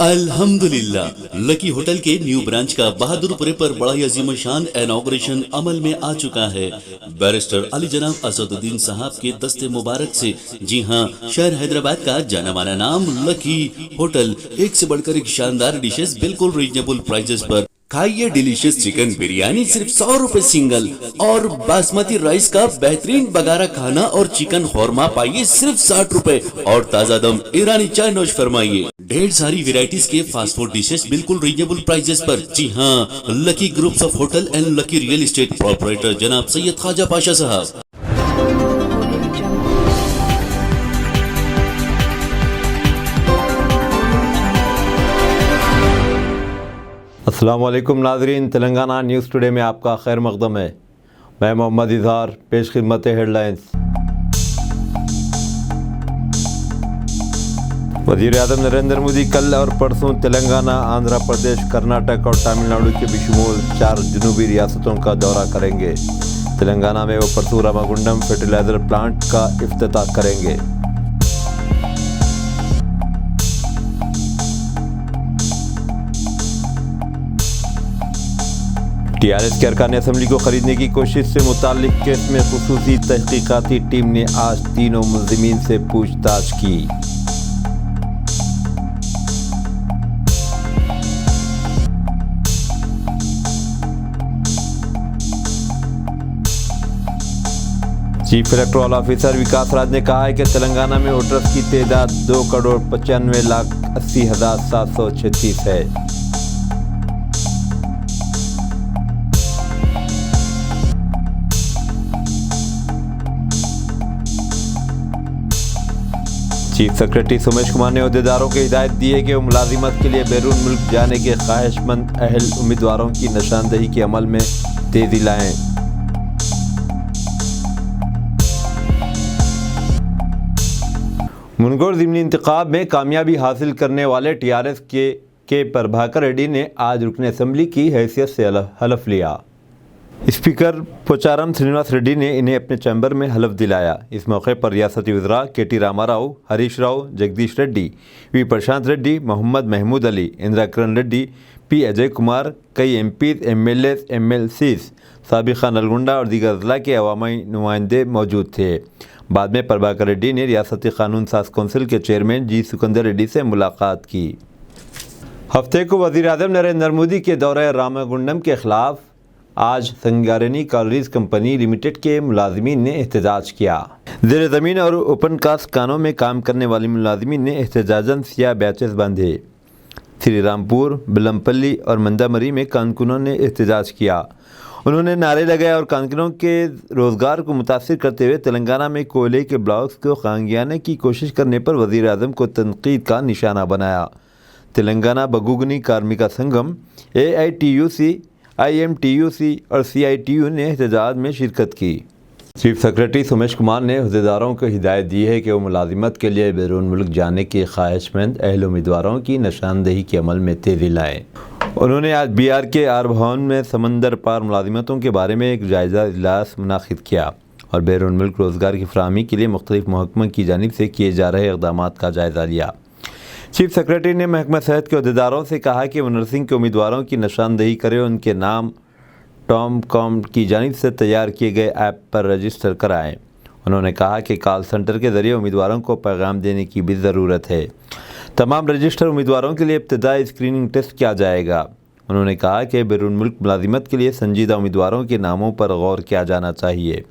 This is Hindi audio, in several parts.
अल्हम्दुलिल्लाह, लकी होटल के न्यू ब्रांच का बहादुरपुरे पर बड़ा ही अजीम शान इनॉग्रेशन अमल में आ चुका है। बैरिस्टर अली जनाब असदुद्दीन साहब के दस्ते मुबारक से, जी हां, शहर हैदराबाद का जाना माना नाम लकी होटल, एक से बढ़कर एक शानदार डिशेस बिल्कुल रीजनेबल प्राइसेस पर। खाइए डिलीशियस चिकन बिरयानी सिर्फ 100 रुपए सिंगल, और बासमती राइस का बेहतरीन बगारा खाना और चिकन खौरमा पाइए सिर्फ 60 रुपए, और ताजा दम ईरानी चाय नोश फरमाइए। ढेर सारी वेराइटीज के फास्ट फूड डिशेस बिल्कुल रीजनेबल प्राइसेस पर। जी हाँ, lucky groups of hotel and lucky real estate proprietor जनाब सैयद ख्वाजा पाशा साहब। अस्सलाम वालेकुम नाज़रीन, तेलंगाना न्यूज़ टुडे में आपका खैर मक़दम है। मैं मोहम्मद इज़हार, पेश खिदमत हेडलाइंस। वज़ीर-ए-आज़म नरेंद्र मोदी कल और परसों तेलंगाना, आंध्र प्रदेश, कर्नाटक और तमिलनाडु के बिशमूल 4 जनूबी रियासतों का दौरा करेंगे। तेलंगाना में वो परसों रामागुंडम फर्टिलाइज़र प्लांट का इफ्तिताह करेंगे। टीआरएस के अरकान असम्बली को खरीदने की कोशिश से मुताल्लिक केस में खुसूसी तहकीकाती टीम ने आज तीनों मुल्ज़िमीन से पूछताछ की। चीफ इलेक्टोरल ऑफिसर विकास राज ने कहा है कि तेलंगाना में वोटर्स की तादाद 2,95,80,736 है। चीफ सेक्रेटरी सोमेश कुमार ने अहदेदारों को हिदायत दी है कि वो मुलाजिमत के लिए बैरून मुल्क जाने के ख्वाहिशमंद अहल उम्मीदवारों की निशानदेही के अमल में तेजी लाएं। मुनगोर ज़िमनी इंतखाब में कामयाबी हासिल करने वाले टीआरएस के प्रभाकर रेड्डी ने आज रुकन असम्बली की हैसियत से हलफ लिया। स्पीकर पोचारम श्रीनिवास रेड्डी ने इन्हें अपने चैम्बर में हलफ दिलाया। इस मौके पर रियासती वज़रा के.टी. रामाराव, हरीश राव, जगदीश रेड्डी, वी प्रशांत रेड्डी, मोहम्मद महमूद अली, इंदिरा किरण रेड्डी, पी अजय कुमार, कई एमपीज़, एमएलएस, एमएलसीज़, साबिक़ा नलगुंडा और दीगर ज़िला के अवामी नुमाइंदे मौजूद थे। बाद में प्रभाकर रेड्डी ने रियासती कानून साज कौंसिल के चेयरमैन जी सुकंदर रेड्डी से मुलाकात की। हफ्ते को वज़ीर-ए-आज़म नरेंद्र मोदी के दौरे रामागुंडम के ख़िलाफ़ आज संगारेनी कॉलोनीज कंपनी लिमिटेड के मुलाजिमीन ने एहतजाज किया। ज़ेर ज़मीन और ओपन कास्ट कानों में काम करने वाली मुलाजिमीन ने एहतजाजन सियाह बैचेस बांधे। श्री रामपुर, बिलमपल्ली और मंदामरी में कारकुनों ने एहतजाज किया। उन्होंने नारे लगाए और कारकुनों के रोज़गार को मुतासिर करते हुए तेलंगाना में कोयले के ब्लॉक्स को खांगियाने की कोशिश करने पर वज़ीर-ए-आज़म को तनकीद का निशाना बनाया। तेलंगाना बगुगनी कार्मिका संगम, AITUC, IMTUC और CITU ने एहतजाज में शिरकत की। चीफ सेक्रेटरी सोमेश कुमार ने अहदेदारों को हिदायत दी है कि वो मुलाजिमत के लिए बैरून मुल्क जाने के ख्वाहिशमंद अहल उम्मीदवारों की निशानदेही के अमल में तेज़ी लाएँ। उन्होंने आज BR के आर भवन में समंदर पार मुलाजिमतों के बारे में एक जायज़ा इजलास मुनाकिद किया और बैरून मुल्क रोज़गार की फराहमी के लिए मुख्तलिफ महकमों की जानिब से किए जा रहे इक़दाम का जायज़ा लिया। चीफ सेक्रेटरी ने महकमा सेहत के अहदेदारों से कहा कि वो नर्सिंग के उम्मीदवारों की निशानदेही करें, उनके नाम टॉमकॉम की जानिब से तैयार किए गए ऐप पर रजिस्टर कराएं। उन्होंने कहा कि कॉल सेंटर के ज़रिए उम्मीदवारों को पैगाम देने की भी ज़रूरत है। तमाम रजिस्टर उम्मीदवारों के लिए इब्तदाई स्क्रीनिंग टेस्ट किया जाएगा। उन्होंने कहा कि बैरून मुल्क मुलाजिमत के लिए संजीदा उम्मीदवारों के नामों पर गौर किया जाना चाहिए।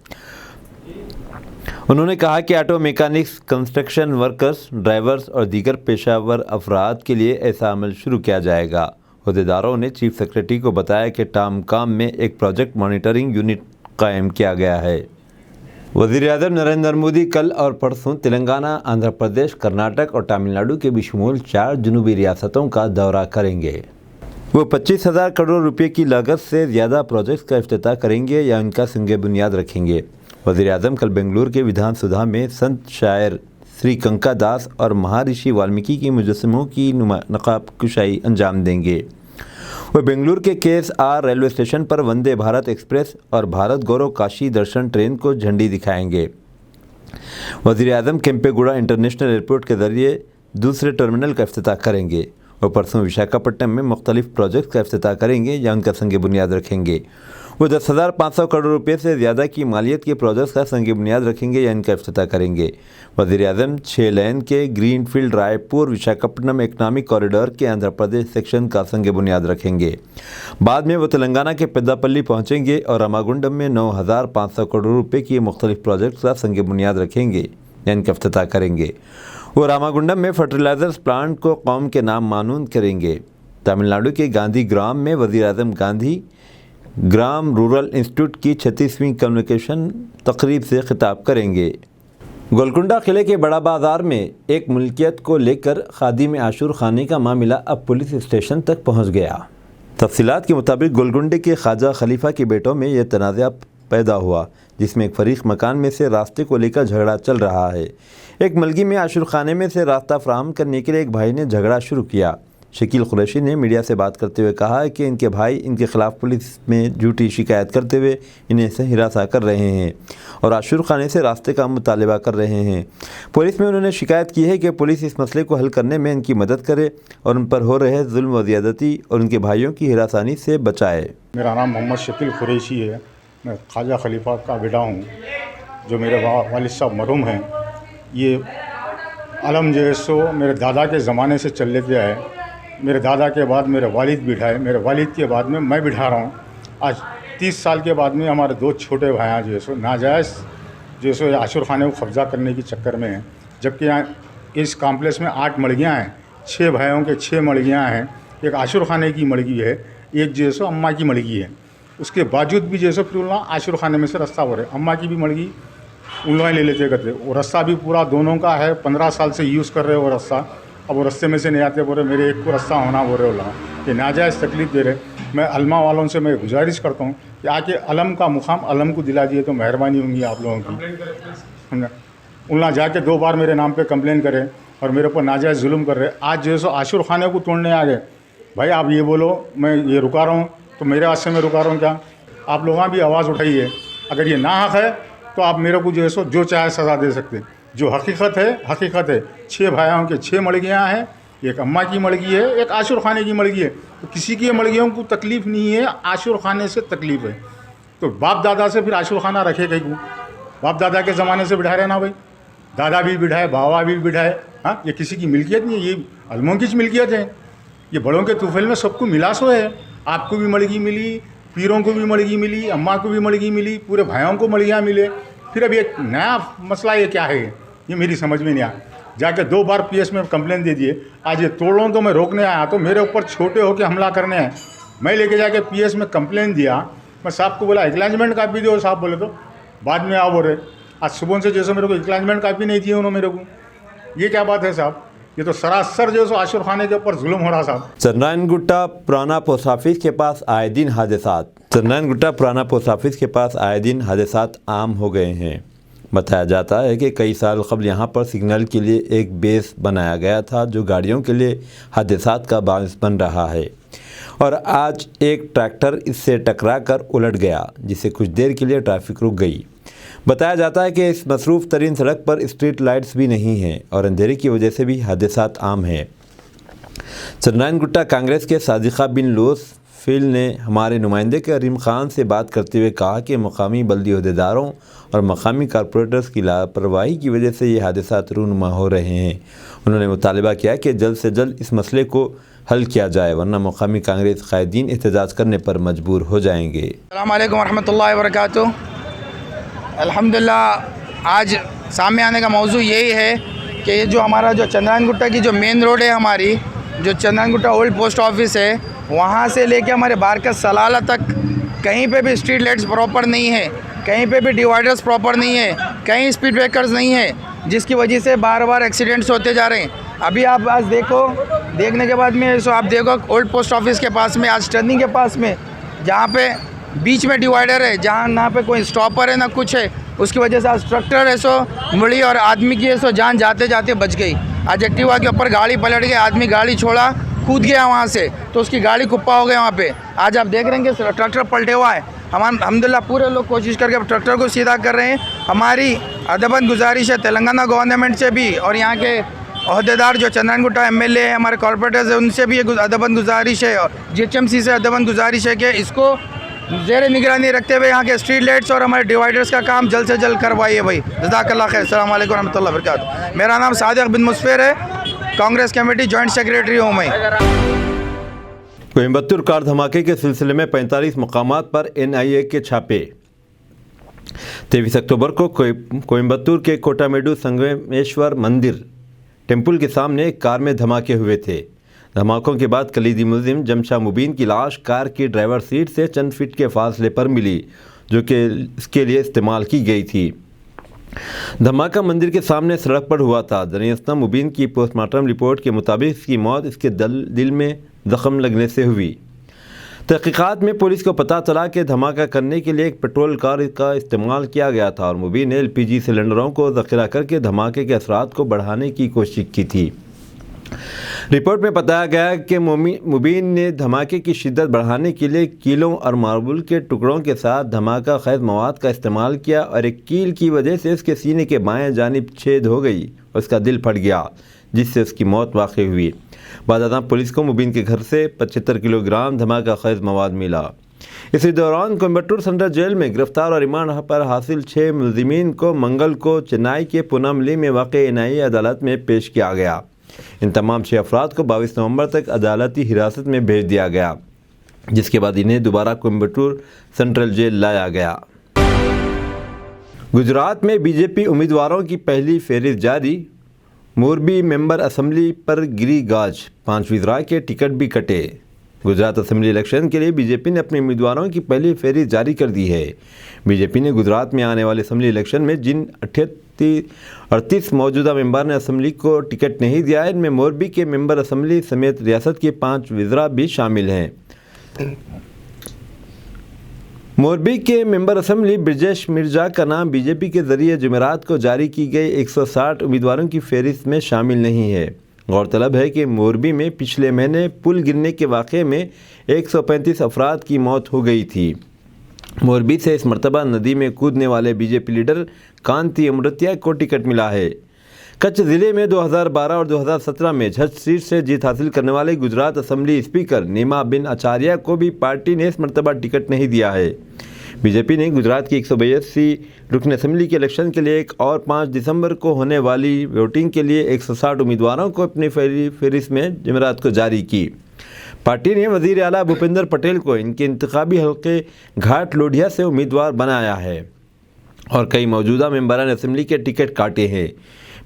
उन्होंने कहा कि auto mechanics, construction workers, drivers और दीगर पेशावर अफराद के लिए ऐसा अमल शुरू किया जाएगा। अहदेदारों ने चीफ सेक्रेटरी को बताया कि टामकाम में एक प्रोजेक्ट मॉनिटरिंग यूनिट कायम किया गया है। वज़ीर-ए-आज़म नरेंद्र मोदी कल और परसों तेलंगाना, आंध्र प्रदेश, कर्नाटक और तमिलनाडु के बिशमूल 4 जनूबी रियासतों का दौरा करेंगे। वो 25,000 करोड़ रुपये की लागत से ज़्यादा प्रोजेक्ट्स का इफ्तिताह करेंगे या उनका संग बुनियाद रखेंगे। वज़ीर-ए-आज़म कल बेंगलुरु के विधानसौधा में संत शायर श्री कंका दास और महर्षि वाल्मीकि के मुजस्समों की नकाब कुशाई अंजाम देंगे। वह बेंगलुरु के KSR रेलवे स्टेशन पर वंदे भारत एक्सप्रेस और भारत गौरव काशी दर्शन ट्रेन को झंडी दिखाएंगे। वज़ीर-ए-आज़म केम्पेगौड़ा इंटरनेशनल एयरपोर्ट के ज़रिए दूसरे टर्मिनल का इफ्तिताह करेंगे। वो परसों विशाखापट्टनम में मुख्तलिफ प्रोजेक्ट का इफ्तिताह करेंगे या उनका संग बुनियाद रखेंगे। वो 10,500 करोड़ रुपये से ज़्यादा की मालियत के प्रोजेक्ट्स का संग बुनियाद रखेंगे या इनका इफ्तिताह करेंगे। वज़ीर-ए-आज़म 6 लेन के greenfield Raipur Visakhapatnam economic corridor के आंध्र प्रदेश सेक्शन का संग बुनियाद रखेंगे। बाद में वो तेलंगाना के पेद्दापल्ली पहुँचेंगे और रामागुंडम में 9,500 करोड़ रुपये की मुख्तलिफ प्रोजेक्ट्स का संग बुनियाद रखेंगे या इनका इफ्तिताह करेंगे। वो रामागुंडम में फर्टिलाइजर्स प्लांट को कौम के नाम मानून करेंगे। तमिलनाडु के गांधी ग्राम में वज़ीर-ए-आज़म गांधी ग्राम रूरल इंस्टीट्यूट की 36वीं कन्वोकेशन तकरीब से खिताब करेंगे। गोलकुंडा किले के बड़ा बाज़ार में एक मुल्कियत को लेकर खादिम आशूर खाने का मामला अब पुलिस स्टेशन तक पहुंच गया। तफसीलात के मुताबिक गोलकुंडे के ख्वाजा खलीफा के बेटों में यह तनाज़ा पैदा हुआ, जिसमें एक फरीक मकान में से रास्ते को लेकर झगड़ा चल रहा है। एक मलगी में आशूर खाने में से रास्ता फराहम करने के लिए एक भाई ने झगड़ा शुरू किया। शकील कुरैशी ने मीडिया से बात करते हुए कहा कि इनके भाई इनके खिलाफ पुलिस में झूठी शिकायत करते हुए इन्हें से हिरासा कर रहे हैं और आशूर खाने से रास्ते का मुतालबा कर रहे हैं। पुलिस में उन्होंने शिकायत की है कि पुलिस इस मसले को हल करने में इनकी मदद करे और उन पर हो रहे जुल्म व ज़्यादती और उनके भाइयों की हिरासानी से बचाए। मेरा नाम मोहम्मद शकील कुरैशी है। मैं ख्वाजा खलीफा का बेटा हूँ। जो मेरे वालिद साहब मरहूम हैं, ये अलम जो है सो मेरे दादा के ज़माने से चल लेते आए। मेरे दादा के बाद मेरे वालिद बिठाए, मेरे वालिद के बाद में मैं बिठा रहा हूँ। आज 30 साल के बाद में हमारे 2 छोटे भाइयाँ जो है सो नाजायज़ जो है सो आशूर खाने को कब्ज़ा करने के चक्कर में हैं। जबकि यहाँ इस कॉम्प्लेक्स में 8 मड़गियाँ हैं, 6 भाइयों के 6 मड़गियाँ हैं। एक आशूर खाने की मड़गी है, एक जो है सो अम्मा की मड़गी है। उसके बावजूद भी जो है सो फिर आशूर खाने में से रास्ता हो रहे। अम्मा की भी मड़गी उन लोग ले लेते करते। वो रास्ता भी पूरा दोनों का है, 15 साल से यूज़ कर रहे वो रास्ता। अब वो रास्ते में से नहीं आते, बोल रहे मेरे एक को रास्ता होना, बोल रहे हो लगा कि नाजायज़ तकलीफ़ दे रहे। मैं अलमा वालों से मैं गुजारिश करता हूँ कि आके अलम का मुकाम अलम को दिला दिए तो मेहरबानी होंगी आप लोगों की। उन जाके 2 बार मेरे नाम पे कंप्लेन करें और मेरे ऊपर नाजायज़ जुल्म कर रहे। आज जो है सो आशूर खाने को तोड़ने आ गए। भाई आप ये बोलो मैं ये रुका रहा हूँ तो मेरे हाथ से मैं रुका रहा हूँ क्या? आप लोगों भी आवाज़ उठाइए। अगर ये ना हक़ है तो आप मेरे को जो है सो जो चाहे सज़ा दे सकते हैं। जो हकीकत है 6 भाइयों के 6 मड़गियाँ हैं, एक अम्मा की मड़गी है, एक आशूर खाने की मड़गी है। तो किसी की मड़गियों को तकलीफ़ नहीं है, आशूर खाने से तकलीफ़ है। तो बाप दादा से फिर आशूर खाना रखे कहीं को? बाप दादा के ज़माने से बिठा रहे ना भाई, दादा भी बिठाए, बाबा भी बिठाए। हाँ, ये किसी की मिल्कियत नहीं है, ये अलमों की मिल्कियत है। ये बड़ों के तूफ़ैल में सबको मिला सो है। आपको भी मड़गी मिली, पीरों को भी मड़गी मिली, अम्मा को भी मड़गी मिली, पूरे भाइयों को मड़गियाँ मिले। फिर अब एक नया मसला ये क्या है, ये मेरी समझ में नहीं आया। जाके 2 बार PS में कंप्लेन दे दिए। आज ये तोड़ों तो मैं रोकने आया तो मेरे ऊपर छोटे होकर हमला करने हैं। मैं लेके जाके PS में कंप्लेन दिया। मैं साहब को बोला एक्नॉलेजमेंट कापी दो। साहब बोले तो बाद में आओ बोल रहे। आज सुबह से जैसे मेरे को एक्नॉलेजमेंट कापी नहीं दी उन्होंने मेरे को। ये क्या बात है साहब? ये तो सरासर जो है आशूर खाने के ऊपर जुल्म हो रहा साहब। चंद्रायनगुट्टा पुराना पोस्ट ऑफिस के पास आए दिन हादसात। चंद्रायनगुट्टा पुराना पोस्ट ऑफिस के पास आए दिन हादसात आम हो गए हैं। बताया जाता है कि कई साल कबल यहाँ पर सिग्नल के लिए एक बेस बनाया गया था जो गाड़ियों के लिए हादसात का बायस बन रहा है और आज एक ट्रैक्टर इससे टकराकर उलट गया, जिससे कुछ देर के लिए ट्रैफिक रुक गई। बताया जाता है कि इस मसरूफ़ तरीन सड़क पर स्ट्रीट लाइट्स भी नहीं हैं और अंधेरे की वजह से भी हादसात आम हैं। चंद्रायनगुट्टा कांग्रेस के सादिका बिन लूस फिल ने हमारे नुमाइंदे करीम खान से बात करते हुए कहा कि मकामी बल्दी अहदेदारों और मकामी कारपोरेटर्स की लापरवाही की वजह से ये हादसात रूनुमा हो रहे हैं। उन्होंने मुतालबा किया कि जल्द से जल्द इस मसले को हल किया जाए, वरना मकामी कांग्रेस कायदीन एहतजाज करने पर मजबूर हो जाएंगे। अस्सलाम वालेकुम रहमतुल्लाहि व बरकातुहू। अल्हम्दुलिल्लाह आज सामने आने का मौजू यही है कि ये जो हमारा जो चंद्रायनगुट्टा की जो मेन रोड है, हमारी जो चंद्रायनगुट्टा ओल्ड पोस्ट ऑफिस है, वहाँ से लेके हमारे बारका सलाला तक कहीं पे भी स्ट्रीट लाइट्स प्रॉपर नहीं है, कहीं पे भी डिवाइडर्स प्रॉपर नहीं है, कहीं स्पीड ब्रेकर्स नहीं है, जिसकी वजह से बार बार एक्सीडेंट्स होते जा रहे हैं। अभी आप आज देखो, देखने के बाद में सो आप देखो ओल्ड पोस्ट ऑफिस के पास में आज टर्निंग के पास में जहाँ पे बीच में डिवाइडर है, जहाँ ना पे कोई स्टॉपर है ना कुछ है, उसकी वजह से आज ट्रैक्टर है सो मुड़ी और आदमी की है सो जान जाते जाते बच गई। आज एक्टिवा के ऊपर गाड़ी पलट गई, आदमी गाड़ी छोड़ा कूद गया वहाँ से, तो उसकी गाड़ी कुप्पा हो गया वहाँ पे। आज आप देख रहे हैं कि ट्रैक्टर पलटे हुआ है। हम अल्हम्दुलिल्लाह पूरे लोग कोशिश करके ट्रैक्टर को सीधा कर रहे हैं। हमारी अदबन गुजारिश है तेलंगाना गवर्नमेंट से भी और यहाँ के अहदेदार जो चंद्रायन गुट्टा एमएलए है, हमारे कॉर्पोरेटर्स है, उनसे भी ये अदबन गुजारिश है और जीएचएमसी से अदबन गुजारिश है कि इसको ज़ेर निगरानी रखते हुए यहाँ के स्ट्रीट लाइट्स और हमारे डिवाइडर्स का काम जल्द से जल्द करवाइए भाई। जज़ाकल्लाह खैर। अस्सलाम वालेकुम रहमतुल्लाहि व बरकातहू। मेरा नाम सादिक बिन मुस्फिर है, कांग्रेस कमेटी जॉइंट सेक्रेटरी हूँ मैं। कोयम्बतूर कार धमाके के सिलसिले में 45 मकामात पर एनआईए के छापे। 23 अक्टूबर को कोयम्बतूर के कोटामेडू संगमेश्वर मंदिर टेम्पल के सामने एक कार में धमाके हुए थे। धमाकों के बाद कलीदी मुलजिम जमशा मुबीन की लाश कार की ड्राइवर सीट से चंद फीट के फासले पर मिली, जो कि इसके लिए इस्तेमाल की गई थी। धमाका मंदिर के सामने सड़क पर हुआ था। दरियास्ता मुबीन की पोस्टमार्टम रिपोर्ट के मुताबिक इसकी मौत इसके दिल में जख्म लगने से हुई। तहकीकात में पुलिस को पता चला कि धमाका करने के लिए एक पेट्रोल कार का इस्तेमाल किया गया था और मुबीन ने एलपीजी सिलेंडरों को ज़ख़ीरा करके धमाके के असरात को बढ़ाने की कोशिश की थी। रिपोर्ट में बताया गया कि मुबीन ने धमाके की शिद्दत बढ़ाने के लिए कीलों और मार्बल के टुकड़ों के साथ धमाका खैज मवाद का इस्तेमाल किया और एक कील की वजह से उसके सीने के बाएं जानिब छेद हो गई और उसका दिल फट गया, जिससे उसकी मौत वाक़ई हुई। बाद पुलिस को मुबीन के घर से 75 किलोग्राम धमाका खैज मवाद मिला। इसी दौरान कोयम्बटूर सेंट्रल जेल में गिरफ्तार और रिमांड पर हासिल 6 मुलजिमीन को मंगल को चेन्नई के पूनमली में वाक़ई एनआईए अदालत में पेश किया गया। इन तमाम 6 अफराद को 22 नवंबर तक अदालती हिरासत में भेज दिया गया, जिसके बाद इन्हें दोबारा कोयम्बटूर सेंट्रल जेल लाया गया। गुजरात में बीजेपी उम्मीदवारों की पहली फहरिस्त जारी। मोरबी मेंबर असम्बली पर गिरी गाज, 5 वज़रा के टिकट भी कटे। गुजरात असम्बली इलेक्शन के लिए बीजेपी ने अपने उम्मीदवारों की पहली फहरिस्त जारी कर दी है। बीजेपी ने गुजरात में आने वाले असम्बली इलेक्शन में जिन 38 मौजूदा मेंबर ने असम्बली को टिकट नहीं दिया है, इनमें मोरबी के मेंबर असम्बली समेत रियासत के 5 वज़रा भी शामिल हैं। मोरबी के मेंबर असम्बली ब्रजेश मिर्जा का नाम बीजेपी के ज़रिए जुमेरात को जारी की गई 160 उम्मीदवारों की फहरिस्त में शामिल नहीं है। गौरतलब है कि मोरबी में पिछले महीने पुल गिरने के वाक़े में 135 अफराद की मौत हो गई थी। मोरबी से इस मरतबा नदी में कूदने वाले बीजेपी लीडर कांति अमृतिया को टिकट मिला है। कच्छ ज़िले में 2012 और 2017 में झज्ज सीट से जीत हासिल करने वाले गुजरात असम्बली स्पीकर नीमा बिन आचार्य को भी पार्टी ने इस मरतबा टिकट नहीं दिया है। बीजेपी ने गुजरात की 182 रुकन असम्बली के इलेक्शन के लिए एक और 5 दिसंबर को होने वाली वोटिंग के लिए 160 उम्मीदवारों को अपनी फहरिस्त में जुमेरात को जारी की। पार्टी ने वज़ीर आला भूपेंद्र पटेल को इनके इंतखाबी हल्के घाट लोढ़िया से उम्मीदवार बनाया है और कई मौजूदा मेंबरान असम्बली के टिकट काटे हैं।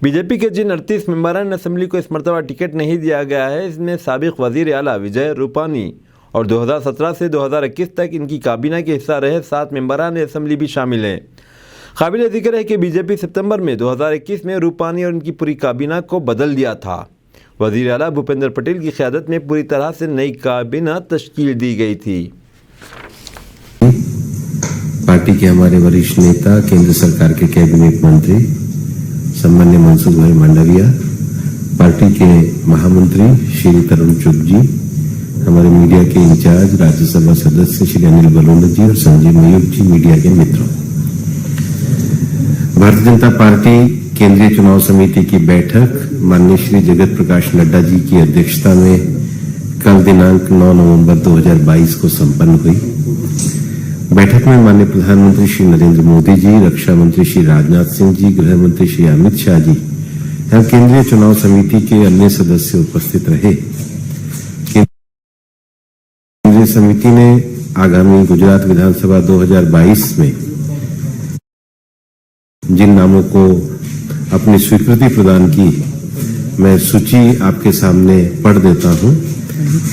बीजेपी के जिन 38 मेंबरान असम्बली को इस मरतबा टिकट नहीं दिया गया है, इसमें साबिक वज़ीर आला विजय रूपानी और 2017 से 2021 तक इनकी काबीना के हिस्सा रहे 7 मेंबरान असम्बली भी शामिल हैं। काबिल ज़िक्र है कि बीजेपी सितंबर में 2021 में रूपानी और इनकी पूरी काबीना को बदल दिया था। वज़ीर आला भूपेंद्र पटेल की क़यादत में पूरी तरह से नई काबीना तश्कील दी गई थी। पार्टी के हमारे वरिष्ठ नेता, केंद्र सरकार के कैबिनेट मंत्री सम्मान्य मनसुख भाई मंडाविया, पार्टी के महामंत्री श्री तरुण चुग जी, हमारे मीडिया के इंचार्ज राज्यसभा सदस्य श्री अनिल बलोनी जी और संजीव मयूर जी, मीडिया के मित्रों, भारतीय जनता पार्टी केंद्रीय चुनाव समिति की बैठक माननीय श्री जगत प्रकाश नड्डा जी की अध्यक्षता में कल दिनांक 9 नवंबर 2022 को संपन्न हुई। बैठक में माननीय प्रधानमंत्री श्री नरेंद्र मोदी जी, रक्षा मंत्री श्री राजनाथ सिंह जी, गृह मंत्री श्री अमित शाह जी एवं केंद्रीय चुनाव समिति के अन्य सदस्य उपस्थित रहे। केंद्रीय समिति ने आगामी गुजरात विधानसभा 2022 में जिन नामों को अपनी स्वीकृति प्रदान की, मैं सूची आपके सामने पढ़ देता हूं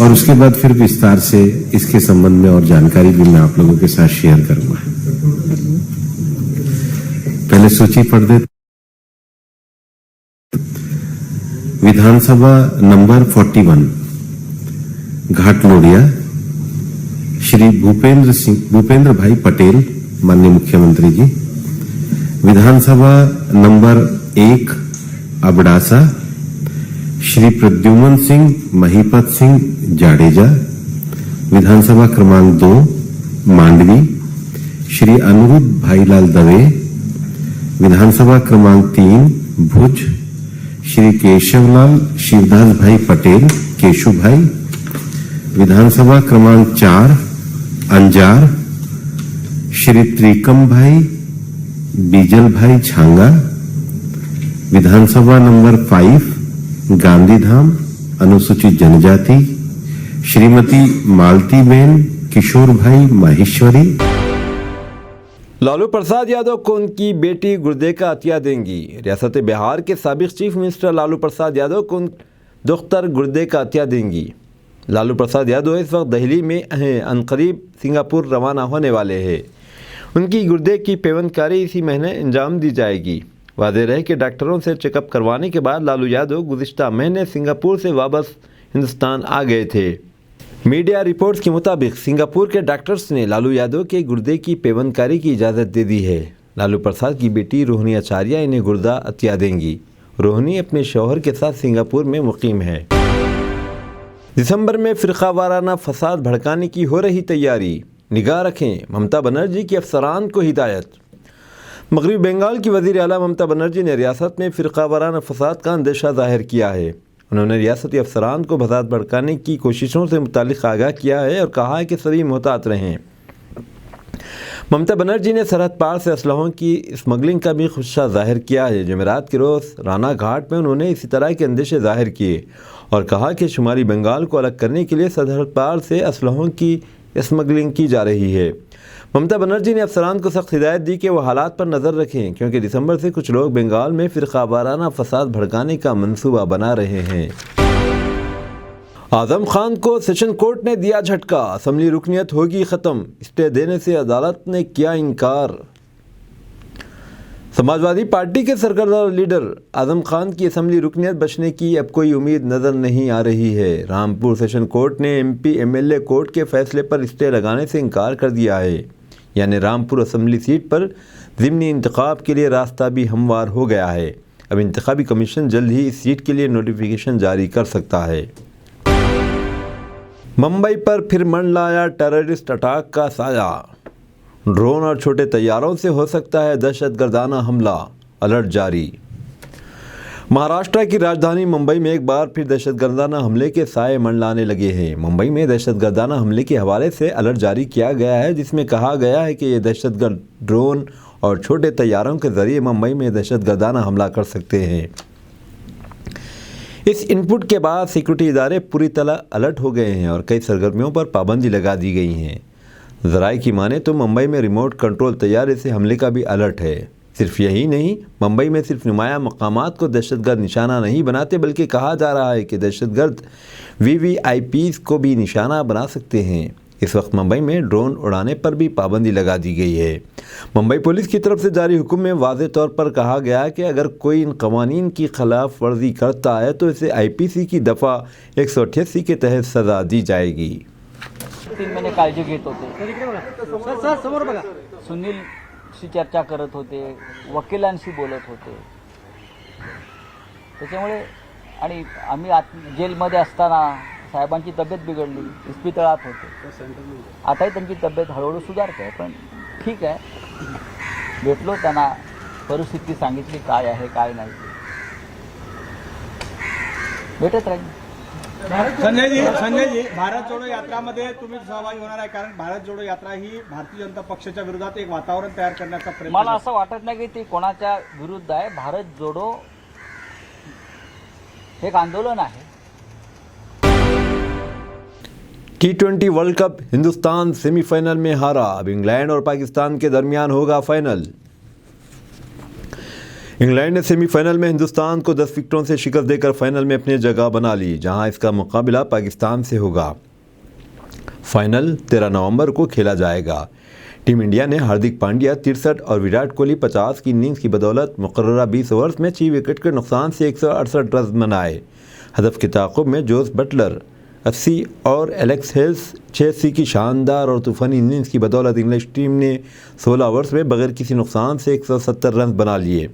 और उसके बाद फिर विस्तार से इसके संबंध में और जानकारी भी मैं आप लोगों के साथ शेयर करूंगा। पहले सूची पढ़ देते। विधानसभा नंबर 41 घाट लोढ़िया, श्री भूपेंद्र भाई पटेल माननीय मुख्यमंत्री जी। विधानसभा नंबर 1 अबडासा, श्री प्रद्युमन सिंह महीपत सिंह जाडेजा। विधानसभा क्रमांक 2 मांडवी, श्री अनिरुद्ध भाईलाल दवे। विधानसभा क्रमांक 3 भुज, श्री केशवलाल शिवदास भाई पटेल केशु भाई, विधानसभा क्रमांक 4 अंजार श्री त्रिकम भाई बीजल भाई छांगा, विधानसभा नंबर 5 गांधीधाम अनुसूचित जनजाति श्रीमती मालतीबेन किशोर भाई माहेश्वरी। लालू प्रसाद यादव को उनकी बेटी गुर्दे का अतिया देंगी। रियासत बिहार के साबिक चीफ मिनिस्टर लालू प्रसाद यादव को दुख्तर गुर्दे का अतिया देंगी। लालू प्रसाद यादव इस वक्त दिल्ली में हैं, अनकरीब सिंगापुर रवाना होने वाले हैं। उनकी गुर्दे की पेवंदकारी इसी महीने अंजाम दी जाएगी। वाज़ेह रहे कि डॉक्टरों से चेकअप करवाने के बाद लालू यादव गुज़िश्ता महीने सिंगापुर से वापस हिंदुस्तान आ गए थे। मीडिया रिपोर्ट्स के मुताबिक सिंगापुर के डॉक्टर्स ने लालू यादव के गुर्दे की पेवंदकारी की इजाज़त दे दी है। लालू प्रसाद की बेटी रोहिणी आचार्य इन्हें गुर्दा अतिया देंगी। रोहिणी अपने शौहर के साथ सिंगापुर में मुकीम है। दिसंबर में फ़िरका वाराना फसाद भड़काने की हो रही तैयारी, निगाह रखें, ममता बनर्जी की अफसरान को हिदायत। मगरबी बंगाल की वज़ीर आला ममता बनर्जी ने रियासत में फ़िरका वाराना फसाद का अंदेशा ज़ाहिर किया है। उन्होंने रियासती अफसरान को फसाद भड़काने की कोशिशों से मुतालिक आगाह किया है और कहा है कि सभी मोहतात रहें। ममता बनर्जी ने सरहद पार से असलहों की स्मगलिंग का भी खुदशा जाहिर किया है। जुमेरात के रोज़ राना घाट में उन्होंने इसी तरह के अंदेशे जाहिर किए और कहा कि शुमारी बंगाल को अलग करने के लिए सरहद पार से असलहों की स्मगलिंग की जा रही है। ममता बनर्जी ने अफसरान को सख्त हिदायत दी कि वह हालात पर नज़र रखें, क्योंकि दिसंबर से कुछ लोग बंगाल में फ़िरका वाराना फसाद भड़काने का मंसूबा बना रहे हैं। आज़म खान को सेशन कोर्ट ने दिया झटका, असम्बली रुकनियत होगी ख़त्म, स्टे देने से अदालत ने किया इनकार। समाजवादी पार्टी के सरकर्दा लीडर आज़म खान की असम्बली रुकनियत बचने की अब कोई उम्मीद नज़र नहीं आ रही है। रामपुर सेशन कोर्ट ने MP MLA कोर्ट के फैसले पर स्टे लगाने से इनकार कर दिया है। यानी रामपुर असम्बली सीट पर ज़िमनी इंतखाब के लिए रास्ता भी हमवार हो गया है। अब इंतखाबी कमीशन जल्द ही इस सीट के लिए नोटिफिकेशन जारी कर सकता है। मुंबई पर फिर मंडलाया टेररिस्ट अटैक का साया, ड्रोन और छोटे तैयारों से हो सकता है दहशतगर्दाना हमला, अलर्ट जारी। महाराष्ट्र की राजधानी मुंबई में एक बार फिर दहशतगर्दाना हमले के साए मंडलाने लगे हैं। मुंबई में दहशतगर्दाना हमले के हवाले से अलर्ट जारी किया गया है, जिसमें कहा गया है कि ये दहशतगर्द ड्रोन और छोटे तैयारों के ज़रिए मुंबई में दहशतगर्दाना हमला कर सकते हैं। इस इनपुट के बाद सिक्योरिटी इदारे पूरी तरह अलर्ट हो गए हैं और कई सरगर्मियों पर पाबंदी लगा दी गई हैं। ज़राए की माने तो मुंबई में रिमोट कंट्रोल तैयारे से हमले का भी अलर्ट है। सिर्फ यही नहीं, मुंबई में सिर्फ नुमाया मकामात को दहशतगर्द निशाना नहीं बनाते, बल्कि कहा जा रहा है कि दहशतगर्द VVIPs को भी निशाना बना सकते हैं। इस वक्त मुंबई में ड्रोन उड़ाने पर भी पाबंदी लगा दी गई है। मुंबई पुलिस की तरफ से जारी हुक्म में वाज़ेह तौर पर कहा गया कि अगर कोई इन कवानीन की खिलाफ वर्जी करता है तो इसे IPC की दफ़ा 188 के तहत सज़ा दी जाएगी। 3 महिने काळजी घेत होते, सुनीलशी चर्चा करत होते, वकिलांशी बोलत होते। त्याच्यामुळे आणि आम्ही जेलमध्ये असताना साहेबांची तब्येत बिघडली, इस्पितळात होते। आताही त्यांची तब्येत हळूहळू सुधारते, पण ठीक आहे। भेटलो त्यांना, परिस्थिती सांगितली काय आहे काय नाही, भेटत राहील। संजय जी भारत जोडो यात्रामध्ये तुम्ही सहभागी होणार आहे, कारण भारत जोडो यात्रा ही भारतीय जनता पक्षाच्या विरोधात एक वातावरण तयार करण्याचा प्रयत्न। मला असं वाटत नाही की ती कोणाच्या विरुद्ध आहे। भारत जोडो एक आंदोलन आहे। T20 world cup Hindustan semifinal में हारा। अब इंग्लैंड और पाकिस्तान के दरमियान होगा फाइनल। इंग्लैंड ने सेमीफाइनल में हिंदुस्तान को 10 विकेटों से शिकस्त देकर फाइनल में अपनी जगह बना ली, जहां इसका मुकाबला पाकिस्तान से होगा। फाइनल 13 नवंबर को खेला जाएगा। टीम इंडिया ने हार्दिक पांड्या 63 और विराट कोहली 50 की इनिंग्स की बदौलत मुकर्ररा 20 ओवर्स में 6 विकेट के नुकसान से 168 रन बनाए। हदफ के ताक़ुब में जोस बटलर 80 और एलेक्स हेल्स 86 की शानदार और तूफ़ानी इनिंग्स की बदौलत इंग्लिश टीम ने 16 ओवर्स में बगैर किसी नुकसान से 170 रन बना लिए।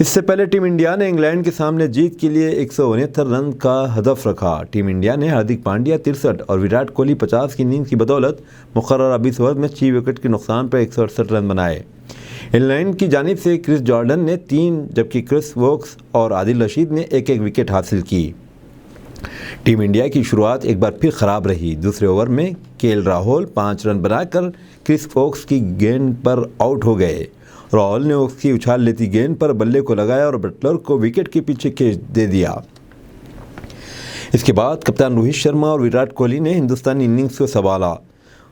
इससे पहले टीम इंडिया ने इंग्लैंड के सामने जीत के लिए 169 रन का हदफ रखा। टीम इंडिया ने हार्दिक पांड्या 63 और विराट कोहली 50 की नींद की बदौलत मुकर्रर 20 ओवर में 6 विकेट के नुकसान पर 168 रन बनाए। इंग्लैंड की जानिब से क्रिस जॉर्डन ने 3 जबकि क्रिस वोक्स और आदिल रशीद ने एक विकेट हासिल की। टीम इंडिया की शुरुआत एक बार फिर खराब रही। दूसरे ओवर में केएल राहुल 5 रन बनाकर क्रिस वोक्स की गेंद पर आउट हो गए। राहुल ने उसकी उछाल लेती गेंद पर बल्ले को लगाया और बटलर को विकेट के पीछे खींच दे दिया। इसके बाद कप्तान रोहित शर्मा और विराट कोहली ने हिंदुस्तानी इनिंग्स को संभाला।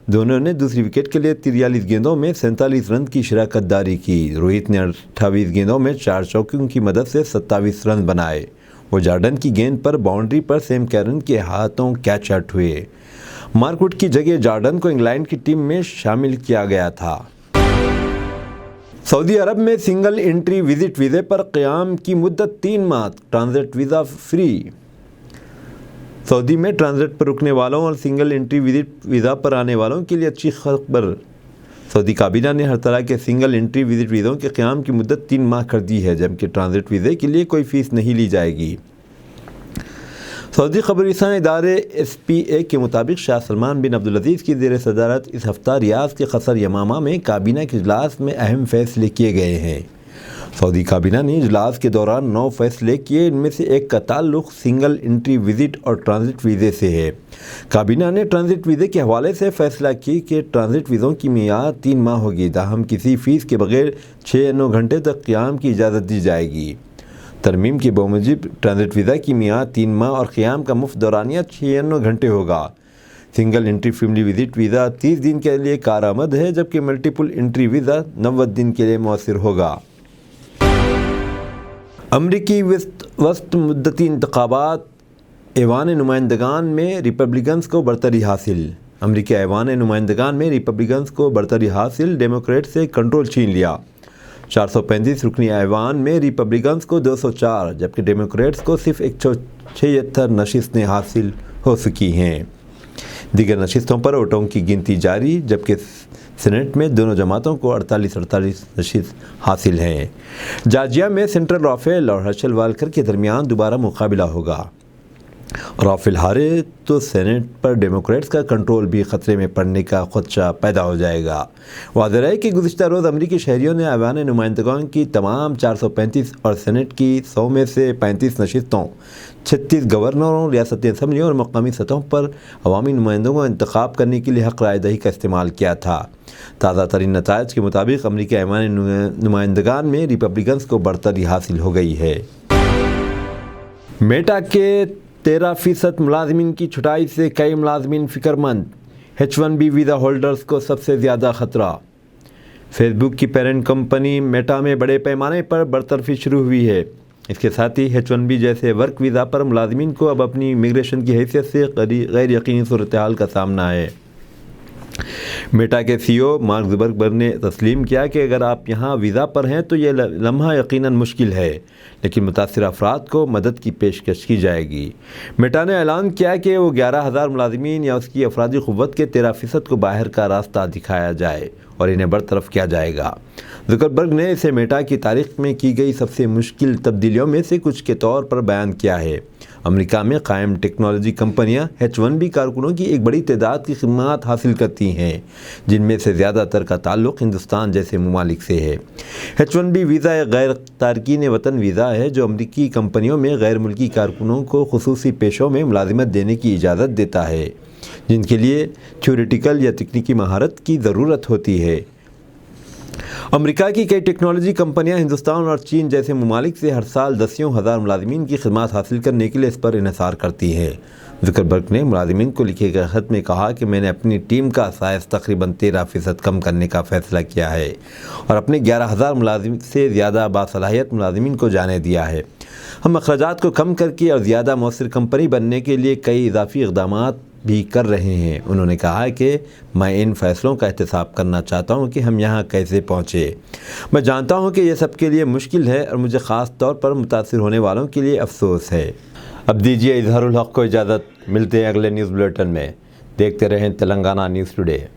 दोनों ने दूसरी विकेट के लिए 43 गेंदों में 47 रन की शराकतदारी की। रोहित ने 28 गेंदों में 4 चौकों की मदद से 27 रन बनाए। वो जॉर्डन की गेंद पर बाउंड्री पर सैम कैरन के हाथों कैच आउट हुए। मार्कवुड की जगह जॉर्डन को इंग्लैंड की टीम में शामिल किया गया था। सऊदी अरब में सिंगल एंट्री विजिट वीज़े पर क़याम की मुद्दत 3 माह, ट्रांजिट वीज़ा फ्री। सऊदी में ट्रांजिट पर रुकने वालों और सिंगल एंट्री विजिट वीज़ा पर आने वालों के लिए अच्छी खबर। सऊदी काबीना ने हर तरह के सिंगल एंट्री विजिट वीज़ों के क़याम की मुद्दत 3 माह कर दी है, जबकि ट्रांजिट वीज़े के लिए कोई फ़ीस नहीं ली जाएगी। सऊदी खबरसां इदारे SPA के मुताबिक शाह सलमान बिन अब्दुल-अज़ीज़ की ज़ेर सदारत इस हफ्ता रियाद के क़सर यमामा में काबीना के इजलास में अहम फ़ैसले किए गए हैं। सऊदी काबीना ने इजलास के दौरान 9 फैसले किए। इनमें से एक का ताल्लुक़ सिंगल एंट्री विजिट और ट्रांजिट वीज़े से है। काबीना ने ट्रांजिट वीज़े के हवाले से फ़ैसला किया कि ट्रांजिट वीज़ों की मियाद 3 माह होगी, ताहम किसी फ़ीस के बगैर 6 या 9 घंटे तक क़याम की इजाज़त दी जाएगी। तरमीम के बमुजिब ट्रांजिट वीज़ा की मियाद 3 माह और क़याम का मुफ्त दौरानिया 6 या 9 घंटे होगा। Single entry family visit visa 30 दिन के लिए कारआमद है, जबकि मल्टीपल एंट्री वीज़ा 90 दिन के लिए मौसर होगा। अमरीकी वस्त मुद्दती इंतखाबात, ऐवान नुमाइंदगान में रिपब्लिकन्स को बरतरी हासिल। अमरीकी ऐवान नुमाइंदगान में रिपब्लिकन्स को बरतरी हासिल, डेमोक्रेट से कंट्रोल छीन लिया। 435 रुकनी ऐवान में रिपब्लिकन्स को 204 जबकि डेमोक्रेट्स को सिर्फ 176 नशिस्तें हासिल हो चुकी हैं। दीगर नशिस्तों पर वोटों की गिनती जारी, जबकि सेनेट में दोनों जमातों को 48 नशिस्त हासिल हैं। जॉर्जिया में सेंट्रल राफेल और हर्षल वाल्कर के दरमियान दोबारा मुकाबला होगा। राफेल हारे तो सेनेट पर डेमोक्रेट्स का कंट्रोल भी ख़तरे में पड़ने का खदशा पैदा हो जाएगा। वाज़ेह है कि गुज़िश्ता रोज़ अमरीकी शहरियों ने ऐवान नुमाइंदगान की तमाम 435 और सेनेट की 100 में से 35 नशिस्तों, 36 गवर्नरों, रियासती असम्बलियों और मकामी सतहों पर अवामी नुमाइंदों को इंतखाब करने के लिए हक़ रायदही का इस्तेमाल किया था। ताज़ा तरीन नताइज के मुताबिक अमरीकी ऐवान नुमाइंदगान में रिपब्लिकन्स को बढ़तरी हासिल हो गई है। मेटा के 13% मुलाजमीन की छुटाई से कई मुलाजमीन फ़िक्रमंद। H1B वीज़ा होल्डर्स को सबसे ज़्यादा ख़तरा। फेसबुक की पेरेंट कंपनी मेटा में बड़े पैमाने पर बरतरफी शुरू हुई है। इसके साथ ही H1B जैसे वर्क वीज़ा पर मुलाजमीन को अब अपनी इमिग्रेशन की हैसियत से गैर यकीनी सूरत हाल का सामना है। मेटा के CEO मार्क ज़ुकरबर्ग ने तस्लीम किया कि अगर आप यहाँ वीज़ा पर हैं तो यह लम्हा यकीनन मुश्किल है, लेकिन मुतासिर अफराद को मदद की पेशकश की जाएगी। मेटा ने ऐलान किया कि वो 11,000 मुलाजमीन या उसकी अफरादी क़ुव्वत के 13% को बाहर का रास्ता दिखाया जाए और इन्हें बरतरफ किया जाएगा। ज़ुकरबर्ग ने इसे मेटा की तारीख़ में की गई सबसे मुश्किल तब्दीलियों में से कुछ के तौर पर बयान किया है। अमेरिका में कायम टेक्नोलॉजी कंपनियां H1B कारकुनों की एक बड़ी तादाद की खिदमत हासिल करती हैं, जिनमें से ज़्यादातर का ताल्लुक़ हिंदुस्तान जैसे ममालिक से है। H1B वीज़ा एक गैर तारकीन वतन वीज़ा है जो अमरीकी कंपनियों में गैर मुल्की कारकुनों को खुसूसी पेशों में मुलाजिमत देने की इजाज़त देता है, जिनके लिए थ्योरेटिकल या तकनीकी महारत की ज़रूरत होती है। अमेरिका की कई टेक्नोलॉजी कंपनियां हिंदुस्तान और चीन जैसे ममालिक से हर साल दसियों हज़ार मुलाजिमीन की खिदमत हासिल करने के लिए इस पर इन्हिसार करती हैं। ज़ुकरबर्ग ने मुलाजिमीन को लिखे गए ख़त में कहा कि मैंने अपनी टीम का साइज़ तकरीबन 13% कम करने का फ़ैसला किया है और अपने 11,000 मुलाजिम से ज़्यादा बासलाहियत मुलाजिमीन को जाने दिया है। हम अखराजात को कम करके और ज़्यादा मौसर कंपनी बनने के लिए कई इजाफी इक़दामात भी कर रहे हैं। उन्होंने कहा कि मैं इन फ़ैसलों का एहतसाब करना चाहता हूं कि हम यहां कैसे पहुंचे। मैं जानता हूं कि यह सबके लिए मुश्किल है और मुझे ख़ास तौर पर मुतासिर होने वालों के लिए अफसोस है। अब दीजिए इजहारुल हक़ को इजाज़त। मिलते हैं अगले न्यूज़ बुलेटिन में। देखते रहें तेलंगाना न्यूज़ टुडे।